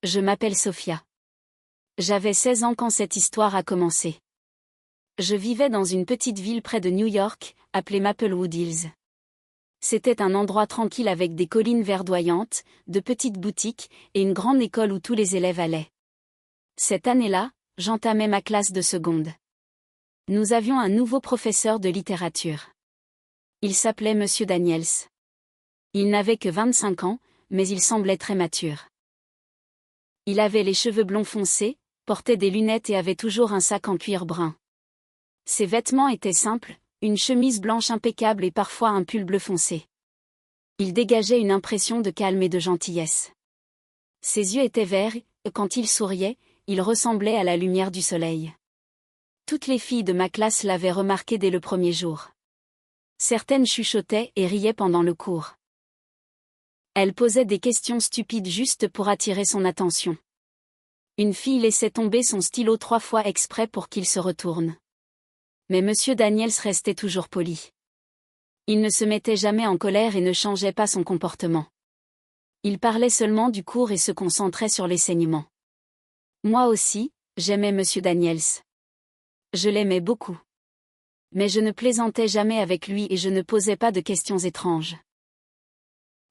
Je m'appelle Sophia. J'avais 16 ans quand cette histoire a commencé. Je vivais dans une petite ville près de New York, appelée Maplewood Hills. C'était un endroit tranquille avec des collines verdoyantes, de petites boutiques, et une grande école où tous les élèves allaient. Cette année-là, j'entamais ma classe de seconde. Nous avions un nouveau professeur de littérature. Il s'appelait Monsieur Daniels. Il n'avait que 25 ans, mais il semblait très mature. Il avait les cheveux blonds foncés, portait des lunettes et avait toujours un sac en cuir brun. Ses vêtements étaient simples, une chemise blanche impeccable et parfois un pull bleu foncé. Il dégageait une impression de calme et de gentillesse. Ses yeux étaient verts, et quand il souriait, il ressemblait à la lumière du soleil. Toutes les filles de ma classe l'avaient remarqué dès le premier jour. Certaines chuchotaient et riaient pendant le cours. Elles posaient des questions stupides juste pour attirer son attention. Une fille laissait tomber son stylo 3 fois exprès pour qu'il se retourne. Mais Monsieur Daniels restait toujours poli. Il ne se mettait jamais en colère et ne changeait pas son comportement. Il parlait seulement du cours et se concentrait sur l'enseignement. Moi aussi, j'aimais Monsieur Daniels. Je l'aimais beaucoup. Mais je ne plaisantais jamais avec lui et je ne posais pas de questions étranges.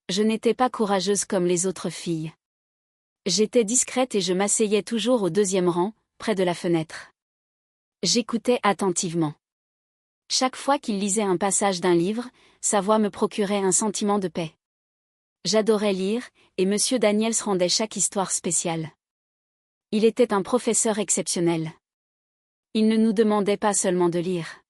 Je n'étais pas courageuse comme les autres filles. J'étais discrète et je m'asseyais toujours au 2e rang, près de la fenêtre. J'écoutais attentivement. Chaque fois qu'il lisait un passage d'un livre, sa voix me procurait un sentiment de paix. J'adorais lire, et Monsieur Daniels rendait chaque histoire spéciale. Il était un professeur exceptionnel. Il ne nous demandait pas seulement de lire.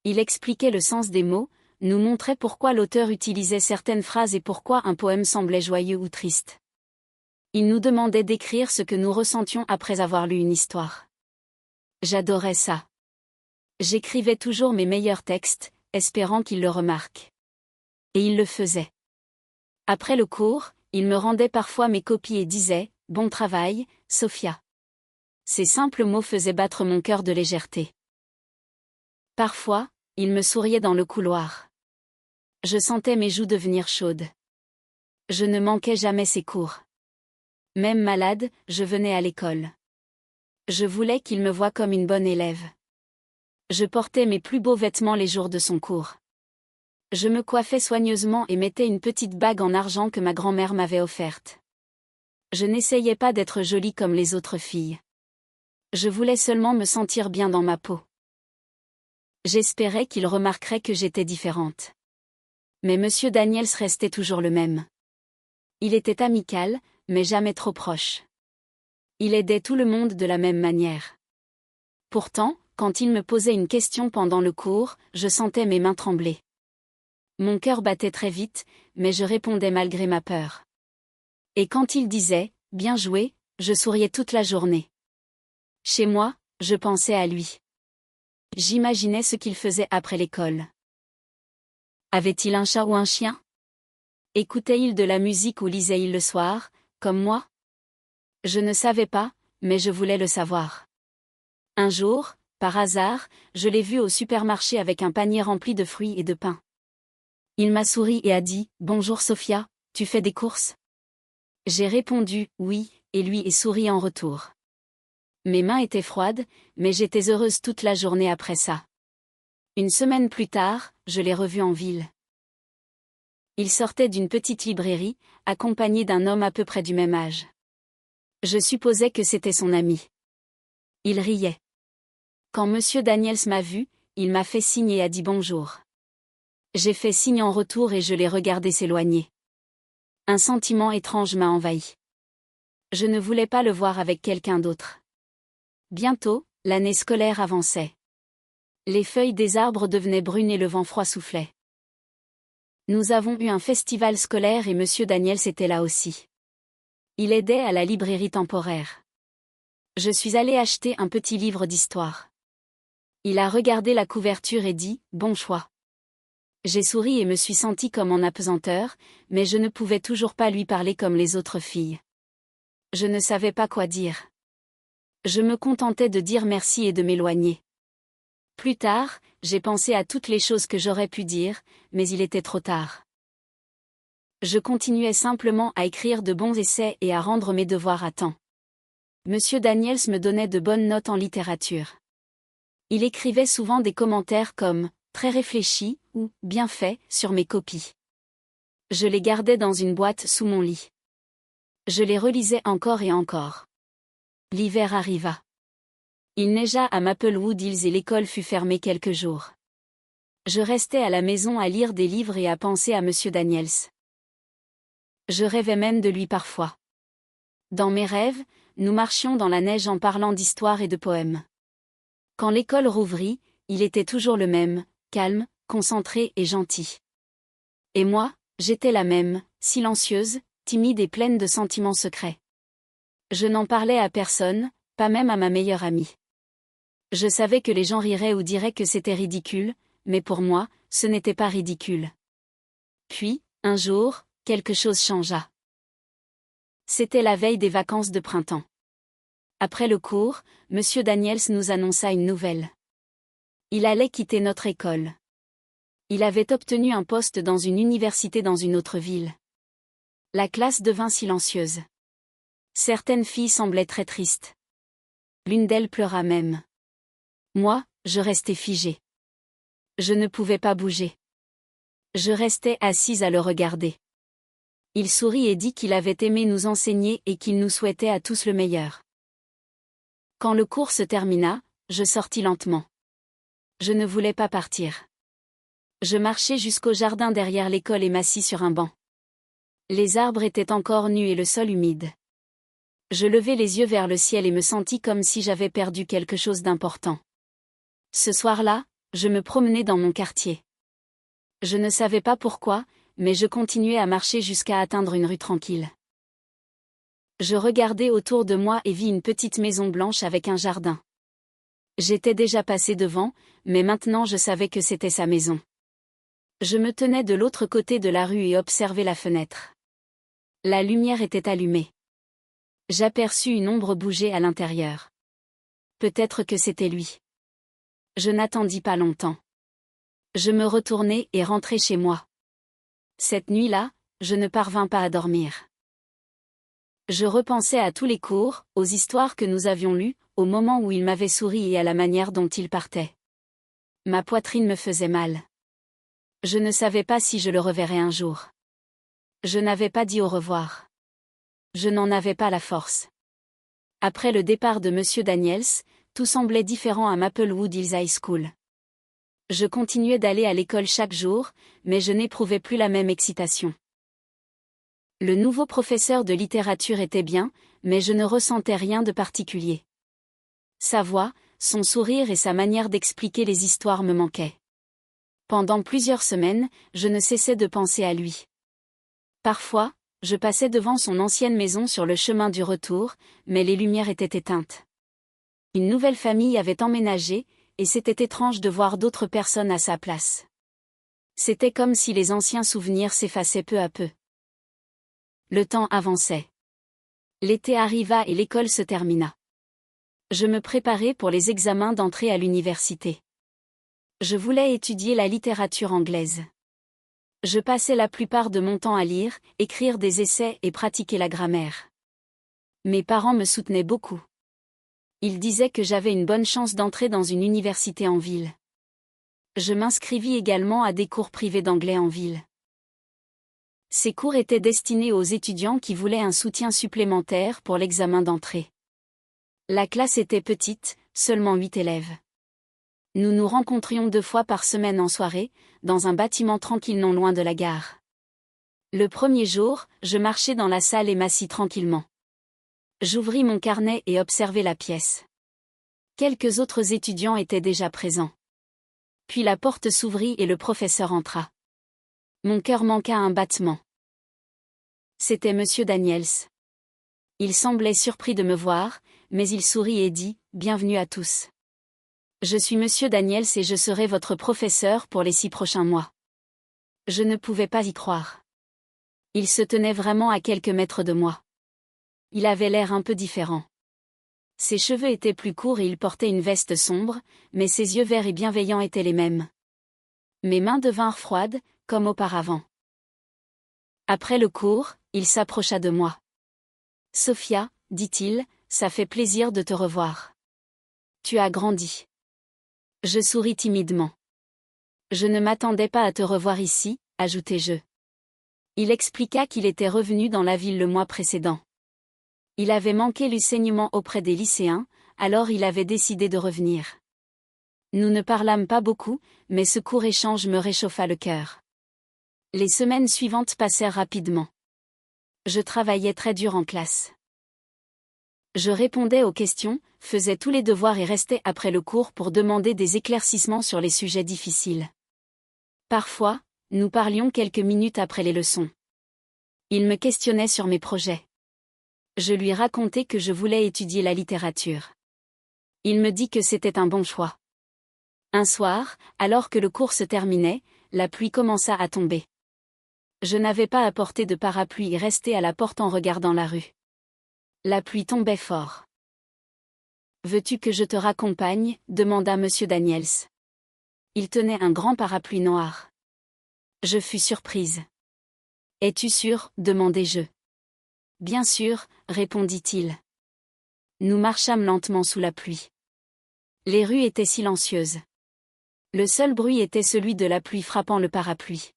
Il expliquait le sens des mots, nous montrait pourquoi l'auteur utilisait certaines phrases et pourquoi un poème semblait joyeux ou triste. Il nous demandait d'écrire ce que nous ressentions après avoir lu une histoire. J'adorais ça. J'écrivais toujours mes meilleurs textes, espérant qu'il le remarque. Et il le faisait. Après le cours, il me rendait parfois mes copies et disait « Bon travail, Sophia ». Ces simples mots faisaient battre mon cœur de légèreté. Parfois, il me souriait dans le couloir. Je sentais mes joues devenir chaudes. Je ne manquais jamais ses cours. Même malade, je venais à l'école. Je voulais qu'il me voie comme une bonne élève. Je portais mes plus beaux vêtements les jours de son cours. Je me coiffais soigneusement et mettais une petite bague en argent que ma grand-mère m'avait offerte. Je n'essayais pas d'être jolie comme les autres filles. Je voulais seulement me sentir bien dans ma peau. J'espérais qu'il remarquerait que j'étais différente. Mais Monsieur Daniels restait toujours le même. Il était amical, mais jamais trop proche. Il aidait tout le monde de la même manière. Pourtant, quand il me posait une question pendant le cours, je sentais mes mains trembler. Mon cœur battait très vite, mais je répondais malgré ma peur. Et quand il disait « Bien joué », je souriais toute la journée. Chez moi, je pensais à lui. J'imaginais ce qu'il faisait après l'école. Avait-il un chat ou un chien? Écoutait-il de la musique ou lisait-il le soir, comme moi? Je ne savais pas, mais je voulais le savoir. Un jour, par hasard, je l'ai vu au supermarché avec un panier rempli de fruits et de pain. Il m'a souri et a dit « Bonjour Sophia, tu fais des courses ?» J'ai répondu « Oui » et lui ai souri en retour. Mes mains étaient froides, mais j'étais heureuse toute la journée après ça. Une semaine plus tard, je l'ai revu en ville. Il sortait d'une petite librairie, accompagné d'un homme à peu près du même âge. Je supposais que c'était son ami. Il riait. Quand Monsieur Daniels m'a vu, il m'a fait signe et a dit bonjour. J'ai fait signe en retour et je l'ai regardé s'éloigner. Un sentiment étrange m'a envahi. Je ne voulais pas le voir avec quelqu'un d'autre. Bientôt, l'année scolaire avançait. Les feuilles des arbres devenaient brunes et le vent froid soufflait. Nous avons eu un festival scolaire et Monsieur Daniels était là aussi. Il aidait à la librairie temporaire. Je suis allée acheter un petit livre d'histoire. Il a regardé la couverture et dit « Bon choix ». J'ai souri et me suis sentie comme en apesanteur, mais je ne pouvais toujours pas lui parler comme les autres filles. Je ne savais pas quoi dire. Je me contentais de dire merci et de m'éloigner. Plus tard, j'ai pensé à toutes les choses que j'aurais pu dire, mais il était trop tard. Je continuais simplement à écrire de bons essais et à rendre mes devoirs à temps. Monsieur Daniels me donnait de bonnes notes en littérature. Il écrivait souvent des commentaires comme « très réfléchi » ou « bien fait » sur mes copies. Je les gardais dans une boîte sous mon lit. Je les relisais encore et encore. L'hiver arriva. Il neigea à Maplewood Hills et l'école fut fermée quelques jours. Je restais à la maison à lire des livres et à penser à Monsieur Daniels. Je rêvais même de lui parfois. Dans mes rêves, nous marchions dans la neige en parlant d'histoire et de poèmes. Quand l'école rouvrit, il était toujours le même, calme, concentré et gentil. Et moi, j'étais la même, silencieuse, timide et pleine de sentiments secrets. Je n'en parlais à personne, pas même à ma meilleure amie. Je savais que les gens riraient ou diraient que c'était ridicule, mais pour moi, ce n'était pas ridicule. Puis, un jour, quelque chose changea. C'était la veille des vacances de printemps. Après le cours, Monsieur Daniels nous annonça une nouvelle. Il allait quitter notre école. Il avait obtenu un poste dans une université dans une autre ville. La classe devint silencieuse. Certaines filles semblaient très tristes. L'une d'elles pleura même. Moi, je restais figée. Je ne pouvais pas bouger. Je restais assise à le regarder. Il sourit et dit qu'il avait aimé nous enseigner et qu'il nous souhaitait à tous le meilleur. Quand le cours se termina, je sortis lentement. Je ne voulais pas partir. Je marchai jusqu'au jardin derrière l'école et m'assis sur un banc. Les arbres étaient encore nus et le sol humide. Je levai les yeux vers le ciel et me sentis comme si j'avais perdu quelque chose d'important. Ce soir-là, je me promenais dans mon quartier. Je ne savais pas pourquoi, mais je continuais à marcher jusqu'à atteindre une rue tranquille. Je regardai autour de moi et vis une petite maison blanche avec un jardin. J'étais déjà passé devant, mais maintenant je savais que c'était sa maison. Je me tenais de l'autre côté de la rue et observais la fenêtre. La lumière était allumée. J'aperçus une ombre bouger à l'intérieur. Peut-être que c'était lui. Je n'attendis pas longtemps. Je me retournai et rentrai chez moi. Cette nuit-là, je ne parvins pas à dormir. Je repensais à tous les cours, aux histoires que nous avions lues, au moment où il m'avait souri et à la manière dont il partait. Ma poitrine me faisait mal. Je ne savais pas si je le reverrais un jour. Je n'avais pas dit au revoir. Je n'en avais pas la force. Après le départ de Monsieur Daniels, tout semblait différent à Maplewood Hills High School. Je continuais d'aller à l'école chaque jour, mais je n'éprouvais plus la même excitation. Le nouveau professeur de littérature était bien, mais je ne ressentais rien de particulier. Sa voix, son sourire et sa manière d'expliquer les histoires me manquaient. Pendant plusieurs semaines, je ne cessais de penser à lui. Parfois, je passais devant son ancienne maison sur le chemin du retour, mais les lumières étaient éteintes. Une nouvelle famille avait emménagé, et c'était étrange de voir d'autres personnes à sa place. C'était comme si les anciens souvenirs s'effaçaient peu à peu. Le temps avançait. L'été arriva et l'école se termina. Je me préparais pour les examens d'entrée à l'université. Je voulais étudier la littérature anglaise. Je passais la plupart de mon temps à lire, écrire des essais et pratiquer la grammaire. Mes parents me soutenaient beaucoup. Ils disaient que j'avais une bonne chance d'entrer dans une université en ville. Je m'inscrivis également à des cours privés d'anglais en ville. Ces cours étaient destinés aux étudiants qui voulaient un soutien supplémentaire pour l'examen d'entrée. La classe était petite, seulement 8 élèves. Nous nous rencontrions 2 fois par semaine en soirée, dans un bâtiment tranquille non loin de la gare. Le premier jour, je marchai dans la salle et m'assis tranquillement. J'ouvris mon carnet et observai la pièce. Quelques autres étudiants étaient déjà présents. Puis la porte s'ouvrit et le professeur entra. Mon cœur manqua un battement. C'était Monsieur Daniels. Il semblait surpris de me voir, mais il sourit et dit « Bienvenue à tous. Je suis Monsieur Daniels et je serai votre professeur pour les 6 prochains mois. » Je ne pouvais pas y croire. Il se tenait vraiment à quelques mètres de moi. Il avait l'air un peu différent. Ses cheveux étaient plus courts et il portait une veste sombre, mais ses yeux verts et bienveillants étaient les mêmes. Mes mains devinrent froides, comme auparavant. Après le cours, il s'approcha de moi. Sophia, dit-il, ça fait plaisir de te revoir. Tu as grandi. Je souris timidement. Je ne m'attendais pas à te revoir ici, ajoutai-je. Il expliqua qu'il était revenu dans la ville le mois précédent. Il avait manqué l'enseignement auprès des lycéens, alors il avait décidé de revenir. Nous ne parlâmes pas beaucoup, mais ce court échange me réchauffa le cœur. Les semaines suivantes passèrent rapidement. Je travaillais très dur en classe. Je répondais aux questions, faisais tous les devoirs et restais après le cours pour demander des éclaircissements sur les sujets difficiles. Parfois, nous parlions quelques minutes après les leçons. Il me questionnait sur mes projets. Je lui racontais que je voulais étudier la littérature. Il me dit que c'était un bon choix. Un soir, alors que le cours se terminait, la pluie commença à tomber. Je n'avais pas apporté de parapluie et restais à la porte en regardant la rue. La pluie tombait fort. « Veux-tu que je te raccompagne » demanda M. Daniels. Il tenait un grand parapluie noir. Je fus surprise. « Es-tu sûr » demandai-je. « Bien sûr » répondit-il. Nous marchâmes lentement sous la pluie. Les rues étaient silencieuses. Le seul bruit était celui de la pluie frappant le parapluie.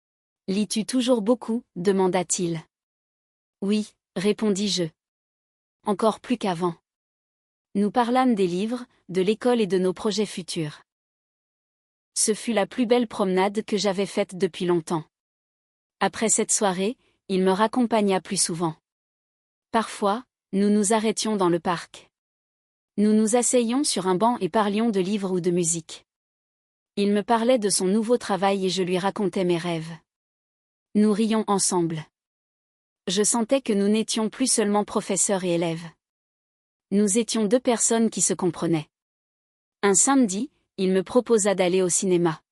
« Lis-tu toujours beaucoup » demanda-t-il. « Oui » répondis-je. Encore plus qu'avant. Nous parlâmes des livres, de l'école et de nos projets futurs. Ce fut la plus belle promenade que j'avais faite depuis longtemps. Après cette soirée, il me raccompagna plus souvent. Parfois, nous nous arrêtions dans le parc. Nous nous asseyions sur un banc et parlions de livres ou de musique. Il me parlait de son nouveau travail et je lui racontais mes rêves. Nous rions ensemble. Je sentais que nous n'étions plus seulement professeurs et élèves. Nous étions deux personnes qui se comprenaient. Un samedi, il me proposa d'aller au cinéma.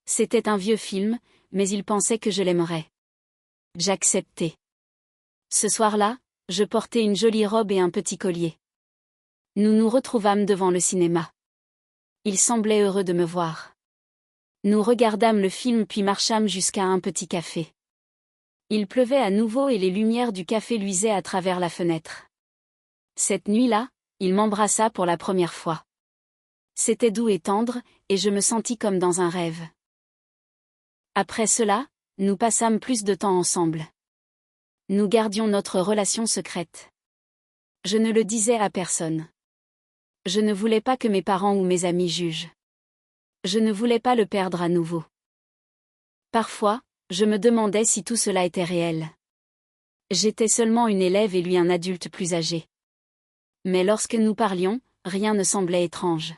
C'était un vieux film, mais il pensait que je l'aimerais. J'acceptai. Ce soir-là, je portais une jolie robe et un petit collier. Nous nous retrouvâmes devant le cinéma. Il semblait heureux de me voir. Nous regardâmes le film puis marchâmes jusqu'à un petit café. Il pleuvait à nouveau et les lumières du café luisaient à travers la fenêtre. Cette nuit-là, il m'embrassa pour la première fois. C'était doux et tendre, et je me sentis comme dans un rêve. Après cela, nous passâmes plus de temps ensemble. Nous gardions notre relation secrète. Je ne le disais à personne. Je ne voulais pas que mes parents ou mes amis jugent. Je ne voulais pas le perdre à nouveau. Parfois, je me demandais si tout cela était réel. J'étais seulement une élève et lui un adulte plus âgé. Mais lorsque nous parlions, rien ne semblait étrange.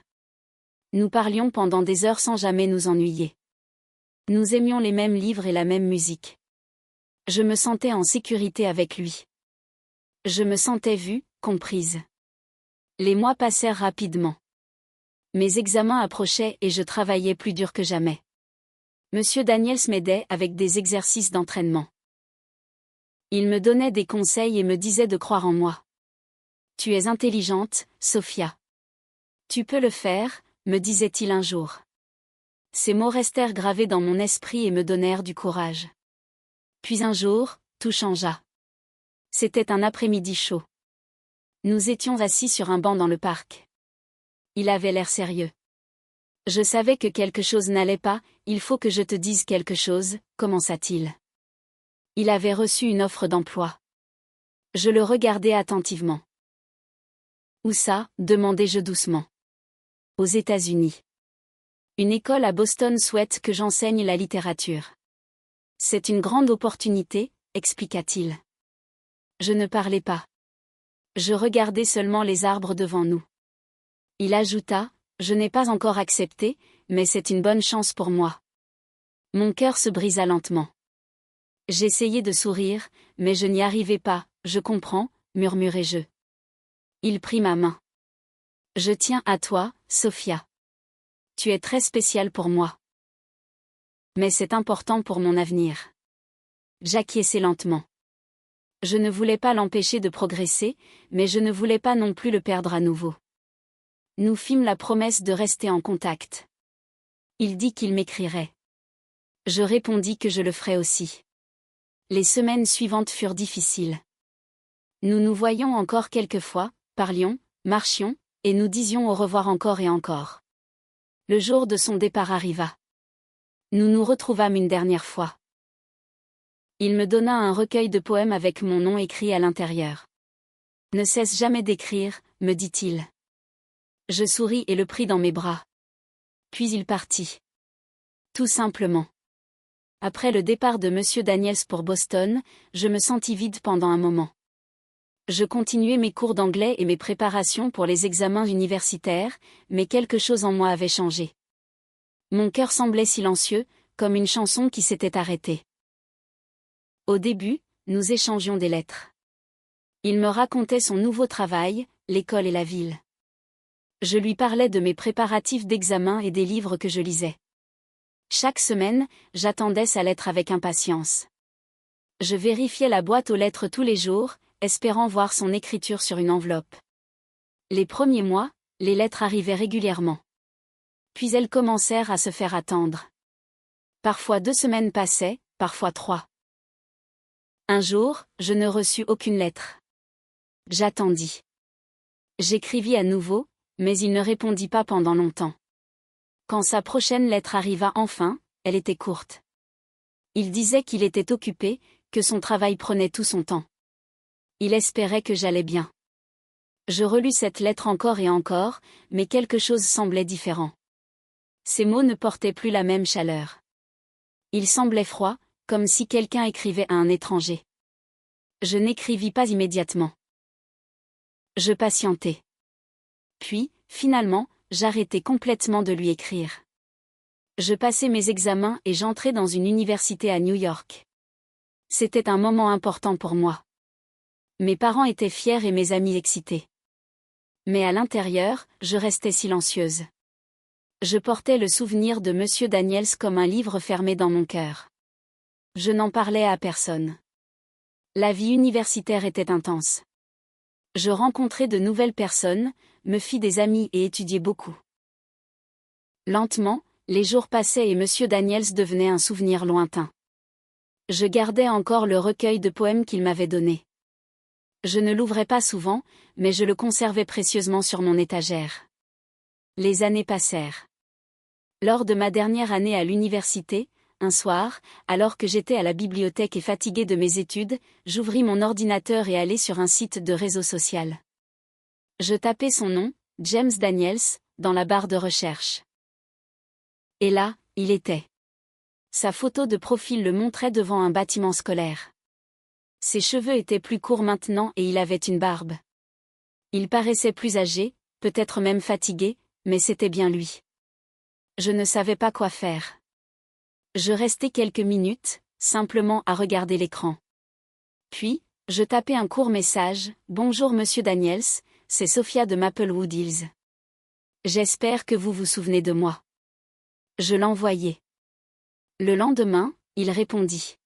Nous parlions pendant des heures sans jamais nous ennuyer. Nous aimions les mêmes livres et la même musique. Je me sentais en sécurité avec lui. Je me sentais vue, comprise. Les mois passèrent rapidement. Mes examens approchaient et je travaillais plus dur que jamais. Monsieur Daniels m'aidait avec des exercices d'entraînement. Il me donnait des conseils et me disait de croire en moi. « Tu es intelligente, Sophia. Tu peux le faire » me disait-il un jour. Ces mots restèrent gravés dans mon esprit et me donnèrent du courage. Puis un jour, tout changea. C'était un après-midi chaud. Nous étions assis sur un banc dans le parc. Il avait l'air sérieux. Je savais que quelque chose n'allait pas, « Il faut que je te dise quelque chose » commença-t-il. Il avait reçu une offre d'emploi. Je le regardais attentivement. « Où ça » demandai-je doucement. « Aux États-Unis. Une école à Boston souhaite que j'enseigne la littérature. C'est une grande opportunité » expliqua-t-il. Je ne parlais pas. Je regardais seulement les arbres devant nous. Il ajouta, « Je n'ai pas encore accepté, mais c'est une bonne chance pour moi. » Mon cœur se brisa lentement. J'essayai de sourire, mais je n'y arrivais pas. « Je comprends » murmurai-je. Il prit ma main. « Je tiens à toi, Sophia. Tu es très spéciale pour moi. Mais c'est important pour mon avenir. » J'acquiesçai lentement. Je ne voulais pas l'empêcher de progresser, mais je ne voulais pas non plus le perdre à nouveau. Nous fîmes la promesse de rester en contact. Il dit qu'il m'écrirait. Je répondis que je le ferais aussi. Les semaines suivantes furent difficiles. Nous nous voyions encore quelques fois, parlions, marchions, et nous disions au revoir encore et encore. Le jour de son départ arriva. Nous nous retrouvâmes une dernière fois. Il me donna un recueil de poèmes avec mon nom écrit à l'intérieur. « Ne cesse jamais d'écrire, me dit-il. » Je souris et le pris dans mes bras. Puis il partit. Tout simplement. Après le départ de M. Daniels pour Boston, je me sentis vide pendant un moment. Je continuais mes cours d'anglais et mes préparations pour les examens universitaires, mais quelque chose en moi avait changé. Mon cœur semblait silencieux, comme une chanson qui s'était arrêtée. Au début, nous échangions des lettres. Il me racontait son nouveau travail, l'école et la ville. Je lui parlais de mes préparatifs d'examen et des livres que je lisais. Chaque semaine, j'attendais sa lettre avec impatience. Je vérifiais la boîte aux lettres tous les jours, espérant voir son écriture sur une enveloppe. Les premiers mois, les lettres arrivaient régulièrement. Puis elles commencèrent à se faire attendre. Parfois 2 semaines passaient, parfois 3. Un jour, je ne reçus aucune lettre. J'attendis. J'écrivis à nouveau, mais il ne répondit pas pendant longtemps. Quand sa prochaine lettre arriva enfin, elle était courte. Il disait qu'il était occupé, que son travail prenait tout son temps. Il espérait que j'allais bien. Je relus cette lettre encore et encore, mais quelque chose semblait différent. Ces mots ne portaient plus la même chaleur. Ils semblaient froids, comme si quelqu'un écrivait à un étranger. Je n'écrivis pas immédiatement. Je patientai. Puis, finalement, j'arrêtai complètement de lui écrire. Je passai mes examens et j'entrai dans une université à New York. C'était un moment important pour moi. Mes parents étaient fiers et mes amis excités. Mais à l'intérieur, je restais silencieuse. Je portais le souvenir de M. Daniels comme un livre fermé dans mon cœur. Je n'en parlais à personne. La vie universitaire était intense. Je rencontrais de nouvelles personnes, me fis des amis et étudiais beaucoup. Lentement, les jours passaient et M. Daniels devenait un souvenir lointain. Je gardais encore le recueil de poèmes qu'il m'avait donné. Je ne l'ouvrais pas souvent, mais je le conservais précieusement sur mon étagère. Les années passèrent. Lors de ma dernière année à l'université, un soir, alors que j'étais à la bibliothèque et fatiguée de mes études, j'ouvris mon ordinateur et allai sur un site de réseau social. Je tapai son nom, James Daniels, dans la barre de recherche. Et là, il était. Sa photo de profil le montrait devant un bâtiment scolaire. Ses cheveux étaient plus courts maintenant et il avait une barbe. Il paraissait plus âgé, peut-être même fatigué, mais c'était bien lui. Je ne savais pas quoi faire. Je restai quelques minutes, simplement à regarder l'écran. Puis, je tapai un court message, « Bonjour Monsieur Daniels, c'est Sophia de Maplewood Hills. J'espère que vous vous souvenez de moi. » Je l'envoyai. Le lendemain, il répondit.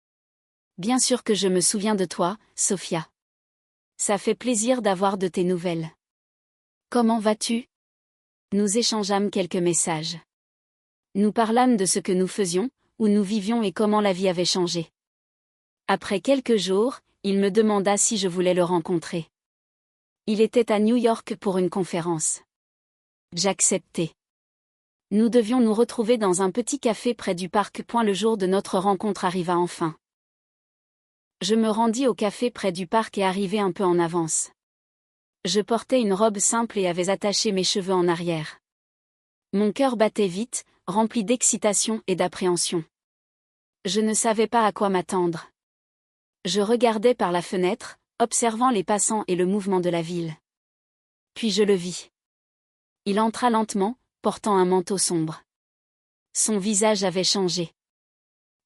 « Bien sûr que je me souviens de toi, Sophia. Ça fait plaisir d'avoir de tes nouvelles. Comment vas-tu ? » Nous échangeâmes quelques messages. Nous parlâmes de ce que nous faisions, où nous vivions et comment la vie avait changé. Après quelques jours, il me demanda si je voulais le rencontrer. Il était à New York pour une conférence. J'acceptai. Nous devions nous retrouver dans un petit café près du parc. Le jour de notre rencontre arriva enfin. Je me rendis au café près du parc et arrivai un peu en avance. Je portais une robe simple et avais attaché mes cheveux en arrière. Mon cœur battait vite, rempli d'excitation et d'appréhension. Je ne savais pas à quoi m'attendre. Je regardais par la fenêtre, observant les passants et le mouvement de la ville. Puis je le vis. Il entra lentement, portant un manteau sombre. Son visage avait changé.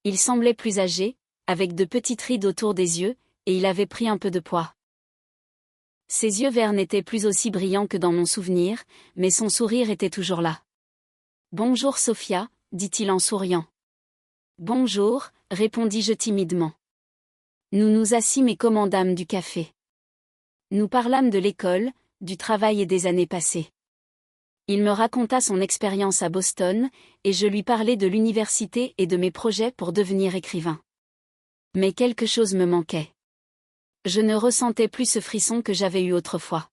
Il semblait plus âgé, avec de petites rides autour des yeux, et il avait pris un peu de poids. Ses yeux verts n'étaient plus aussi brillants que dans mon souvenir, mais son sourire était toujours là. « Bonjour Sophia, dit-il en souriant. « Bonjour, répondis-je timidement. Nous nous assîmes et commandâmes du café. Nous parlâmes de l'école, du travail et des années passées. Il me raconta son expérience à Boston, et je lui parlais de l'université et de mes projets pour devenir écrivain. Mais quelque chose me manquait. Je ne ressentais plus ce frisson que j'avais eu autrefois.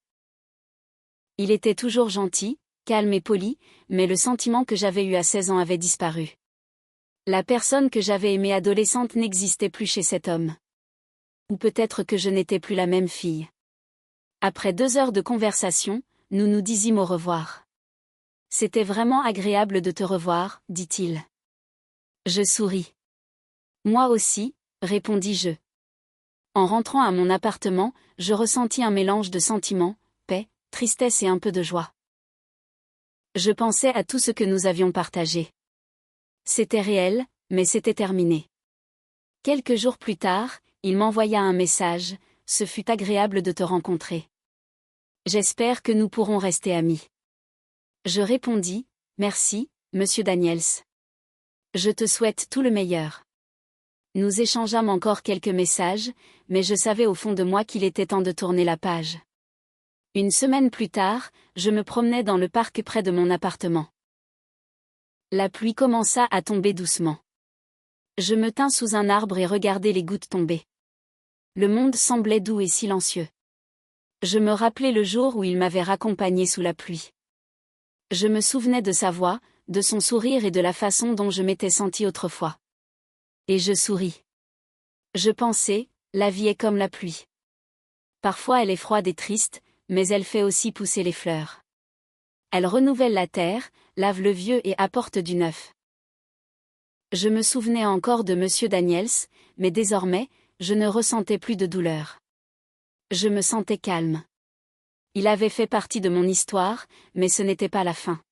Il était toujours gentil, calme et poli, mais le sentiment que j'avais eu à 16 ans avait disparu. La personne que j'avais aimée adolescente n'existait plus chez cet homme. Ou peut-être que je n'étais plus la même fille. Après 2 heures de conversation, nous nous disîmes au revoir. C'était vraiment agréable de te revoir, dit-il. Je souris. Moi aussi, répondis-je. En rentrant à mon appartement, je ressentis un mélange de sentiments, paix, tristesse et un peu de joie. Je pensais à tout ce que nous avions partagé. C'était réel, mais c'était terminé. Quelques jours plus tard, il m'envoya un message, « Ce fut agréable de te rencontrer. J'espère que nous pourrons rester amis. » Je répondis, « Merci, monsieur Daniels. Je te souhaite tout le meilleur. » Nous échangeâmes encore quelques messages, mais je savais au fond de moi qu'il était temps de tourner la page. Une semaine plus tard, je me promenais dans le parc près de mon appartement. La pluie commença à tomber doucement. Je me tins sous un arbre et regardai les gouttes tomber. Le monde semblait doux et silencieux. Je me rappelais le jour où il m'avait raccompagnée sous la pluie. Je me souvenais de sa voix, de son sourire et de la façon dont je m'étais sentie autrefois. Et je souris. Je pensais, la vie est comme la pluie. Parfois elle est froide et triste, mais elle fait aussi pousser les fleurs. Elle renouvelle la terre, lave le vieux et apporte du neuf. Je me souvenais encore de monsieur Daniels, mais désormais, je ne ressentais plus de douleur. Je me sentais calme. Il avait fait partie de mon histoire, mais ce n'était pas la fin.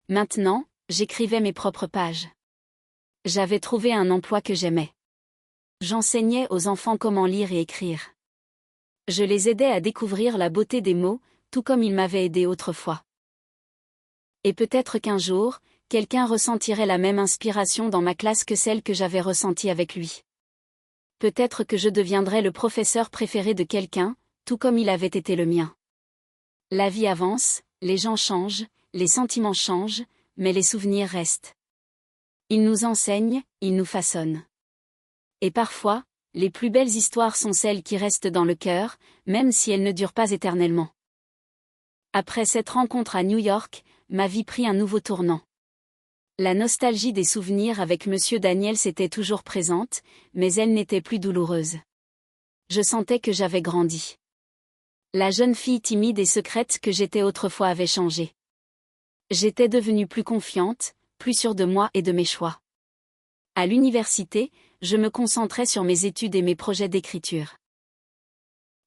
Maintenant, j'écrivais mes propres pages. J'avais trouvé un emploi que j'aimais. J'enseignais aux enfants comment lire et écrire. Je les aidais à découvrir la beauté des mots, tout comme ils m'avaient aidé autrefois. Et peut-être qu'un jour, quelqu'un ressentirait la même inspiration dans ma classe que celle que j'avais ressentie avec lui. Peut-être que je deviendrais le professeur préféré de quelqu'un, tout comme il avait été le mien. La vie avance, les gens changent, les sentiments changent, mais les souvenirs restent. Ils nous enseignent, ils nous façonnent. Et parfois, les plus belles histoires sont celles qui restent dans le cœur, même si elles ne durent pas éternellement. Après cette rencontre à New York, ma vie prit un nouveau tournant. La nostalgie des souvenirs avec monsieur Daniels était toujours présente, mais elle n'était plus douloureuse. Je sentais que j'avais grandi. La jeune fille timide et secrète que j'étais autrefois avait changé. J'étais devenue plus confiante, plus sûre de moi et de mes choix. À l'université, je me concentrais sur mes études et mes projets d'écriture.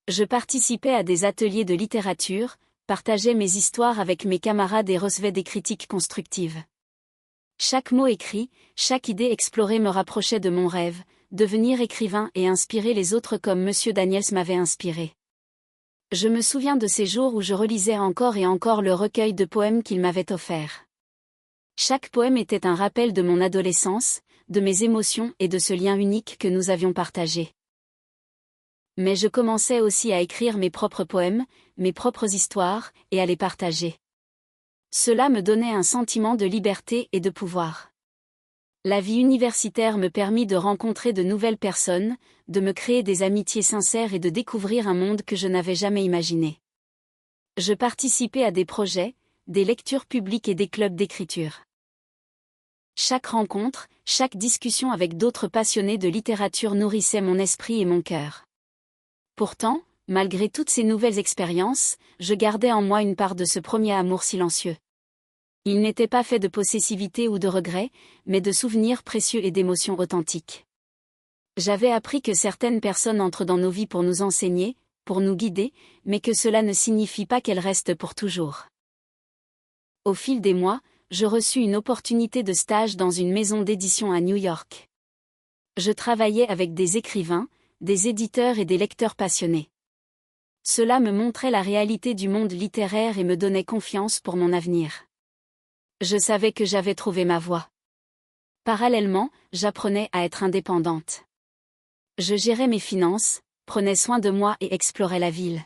Je participais à des ateliers de littérature, partageais mes histoires avec mes camarades et recevais des critiques constructives. Chaque mot écrit, chaque idée explorée me rapprochait de mon rêve, devenir écrivain et inspirer les autres comme monsieur Daniels m'avait inspiré. Je me souviens de ces jours où je relisais encore et encore le recueil de poèmes qu'il m'avait offert. Chaque poème était un rappel de mon adolescence, de mes émotions et de ce lien unique que nous avions partagé. Mais je commençais aussi à écrire mes propres poèmes, mes propres histoires, et à les partager. Cela me donnait un sentiment de liberté et de pouvoir. La vie universitaire me permit de rencontrer de nouvelles personnes, de me créer des amitiés sincères et de découvrir un monde que je n'avais jamais imaginé. Je participais à des projets, des lectures publiques et des clubs d'écriture. Chaque rencontre, chaque discussion avec d'autres passionnés de littérature nourrissait mon esprit et mon cœur. Pourtant, malgré toutes ces nouvelles expériences, je gardais en moi une part de ce premier amour silencieux. Il n'était pas fait de possessivité ou de regrets, mais de souvenirs précieux et d'émotions authentiques. J'avais appris que certaines personnes entrent dans nos vies pour nous enseigner, pour nous guider, mais que cela ne signifie pas qu'elles restent pour toujours. Au fil des mois, je reçus une opportunité de stage dans une maison d'édition à New York. Je travaillais avec des écrivains, des éditeurs et des lecteurs passionnés. Cela me montrait la réalité du monde littéraire et me donnait confiance pour mon avenir. Je savais que j'avais trouvé ma voie. Parallèlement, j'apprenais à être indépendante. Je gérais mes finances, prenais soin de moi et explorais la ville.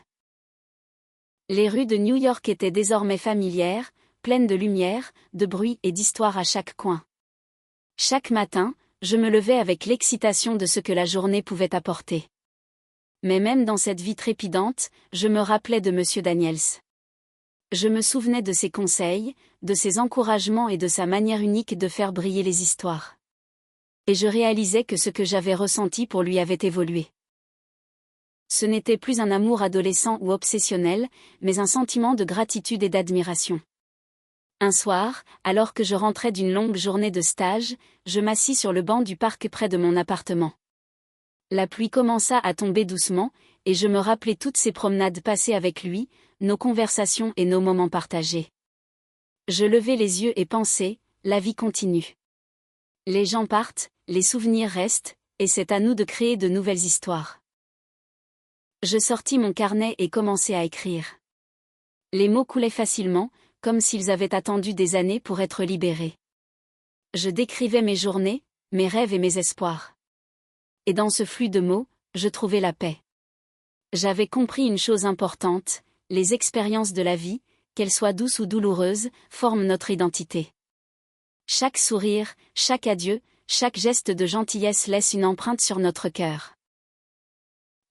Les rues de New York étaient désormais familières, pleines de lumière, de bruit et d'histoire à chaque coin. Chaque matin, je me levais avec l'excitation de ce que la journée pouvait apporter. Mais même dans cette vie trépidante, je me rappelais de M. Daniels. Je me souvenais de ses conseils, de ses encouragements et de sa manière unique de faire briller les histoires. Et je réalisais que ce que j'avais ressenti pour lui avait évolué. Ce n'était plus un amour adolescent ou obsessionnel, mais un sentiment de gratitude et d'admiration. Un soir, alors que je rentrais d'une longue journée de stage, je m'assis sur le banc du parc près de mon appartement. La pluie commença à tomber doucement, et je me rappelais toutes ces promenades passées avec lui, nos conversations et nos moments partagés. Je levai les yeux et pensai, la vie continue. Les gens partent, les souvenirs restent, et c'est à nous de créer de nouvelles histoires. Je sortis mon carnet et commençai à écrire. Les mots coulaient facilement, comme s'ils avaient attendu des années pour être libérés. Je décrivais mes journées, mes rêves et mes espoirs. Et dans ce flux de mots, je trouvais la paix. J'avais compris une chose importante, les expériences de la vie, qu'elles soient douces ou douloureuses, forment notre identité. Chaque sourire, chaque adieu, chaque geste de gentillesse laisse une empreinte sur notre cœur.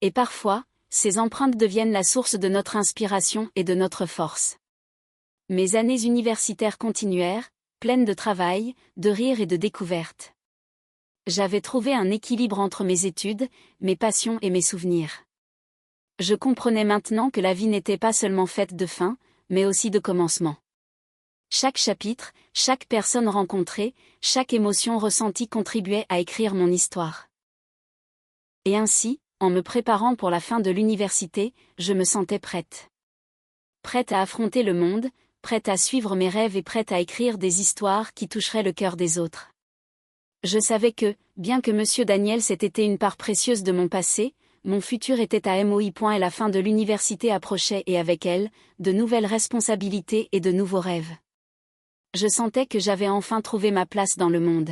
Et parfois, ces empreintes deviennent la source de notre inspiration et de notre force. Mes années universitaires continuèrent, pleines de travail, de rires et de découvertes. J'avais trouvé un équilibre entre mes études, mes passions et mes souvenirs. Je comprenais maintenant que la vie n'était pas seulement faite de fins, mais aussi de commencements. Chaque chapitre, chaque personne rencontrée, chaque émotion ressentie contribuait à écrire mon histoire. Et ainsi, en me préparant pour la fin de l'université, je me sentais prête. Prête à affronter le monde, prête à suivre mes rêves et prête à écrire des histoires qui toucheraient le cœur des autres. Je savais que, bien que M. Daniels ait été une part précieuse de mon passé, mon futur était à MOI. Et la fin de l'université approchait et avec elle, de nouvelles responsabilités et de nouveaux rêves. Je sentais que j'avais enfin trouvé ma place dans le monde.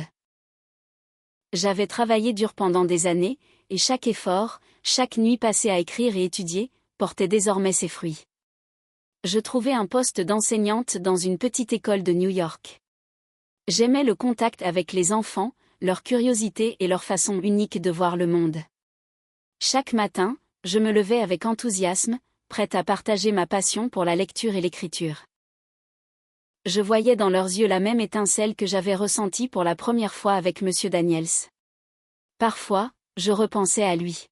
J'avais travaillé dur pendant des années, et chaque effort, chaque nuit passée à écrire et étudier, portait désormais ses fruits. Je trouvais un poste d'enseignante dans une petite école de New York. J'aimais le contact avec les enfants, leur curiosité et leur façon unique de voir le monde. Chaque matin, je me levais avec enthousiasme, prête à partager ma passion pour la lecture et l'écriture. Je voyais dans leurs yeux la même étincelle que j'avais ressentie pour la première fois avec M. Daniels. Parfois, je repensais à lui.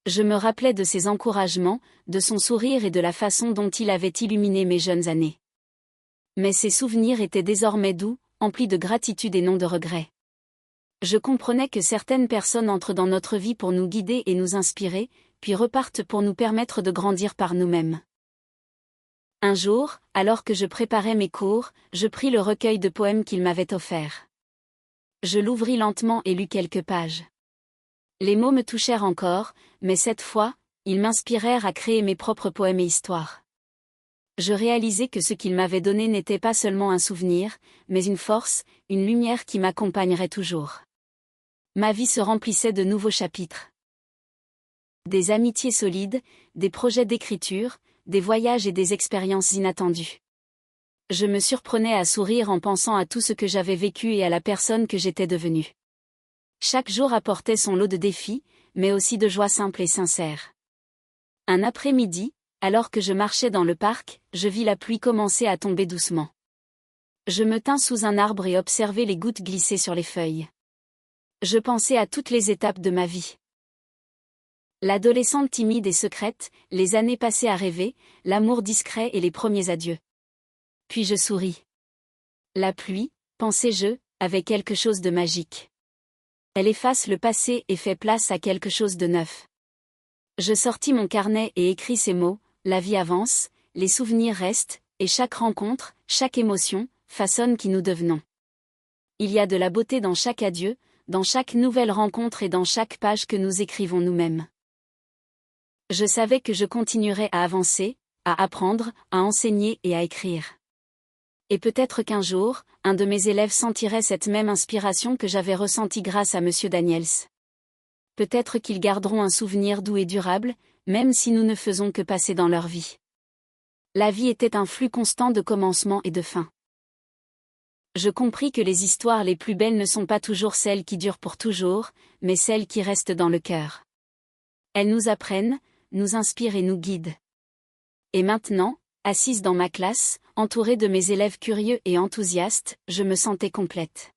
Je me rappelais de ses encouragements, de son sourire et de la façon dont il avait illuminé mes jeunes années. Mais ces souvenirs étaient désormais doux, emplis de gratitude et non de regret. Je comprenais que certaines personnes entrent dans notre vie pour nous guider et nous inspirer, puis repartent pour nous permettre de grandir par nous-mêmes. Un jour, alors que je préparais mes cours, je pris le recueil de poèmes qu'il m'avait offert. Je l'ouvris lentement et lus quelques pages. Les mots me touchèrent encore, mais cette fois, ils m'inspirèrent à créer mes propres poèmes et histoires. Je réalisai que ce qu'il m'avait donné n'était pas seulement un souvenir, mais une force, une lumière qui m'accompagnerait toujours. Ma vie se remplissait de nouveaux chapitres. Des amitiés solides, des projets d'écriture, des voyages et des expériences inattendues. Je me surprenais à sourire en pensant à tout ce que j'avais vécu et à la personne que j'étais devenue. Chaque jour apportait son lot de défis, mais aussi de joie simple et sincère. Un après-midi, alors que je marchais dans le parc, je vis la pluie commencer à tomber doucement. Je me tins sous un arbre et observai les gouttes glisser sur les feuilles. Je pensais à toutes les étapes de ma vie. L'adolescente timide et secrète, les années passées à rêver, l'amour discret et les premiers adieux. Puis je souris. La pluie, pensais-je, avait quelque chose de magique. Elle efface le passé et fait place à quelque chose de neuf. Je sortis mon carnet et écris ces mots, la vie avance, les souvenirs restent, et chaque rencontre, chaque émotion, façonne qui nous devenons. Il y a de la beauté dans chaque adieu, dans chaque nouvelle rencontre et dans chaque page que nous écrivons nous-mêmes. Je savais que je continuerais à avancer, à apprendre, à enseigner et à écrire. Et peut-être qu'un jour, un de mes élèves sentirait cette même inspiration que j'avais ressentie grâce à M. Daniels. Peut-être qu'ils garderont un souvenir doux et durable, même si nous ne faisons que passer dans leur vie. La vie était un flux constant de commencement et de fin. Je compris que les histoires les plus belles ne sont pas toujours celles qui durent pour toujours, mais celles qui restent dans le cœur. Elles nous apprennent, nous inspirent et nous guident. Et maintenant, assise dans ma classe, entourée de mes élèves curieux et enthousiastes, je me sentais complète.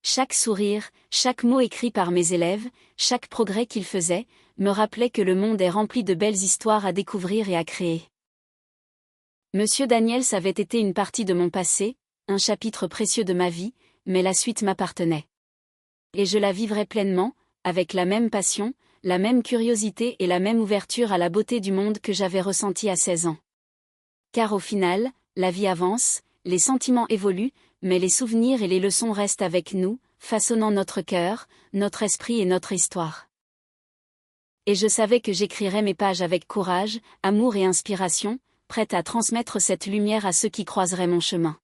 Chaque sourire, chaque mot écrit par mes élèves, chaque progrès qu'ils faisaient, me rappelait que le monde est rempli de belles histoires à découvrir et à créer. Monsieur Daniels avait été une partie de mon passé, un chapitre précieux de ma vie, mais la suite m'appartenait. Et je la vivrai pleinement, avec la même passion, la même curiosité et la même ouverture à la beauté du monde que j'avais ressenti à 16 ans. Car au final, la vie avance, les sentiments évoluent, mais les souvenirs et les leçons restent avec nous, façonnant notre cœur, notre esprit et notre histoire. Et je savais que j'écrirais mes pages avec courage, amour et inspiration, prête à transmettre cette lumière à ceux qui croiseraient mon chemin.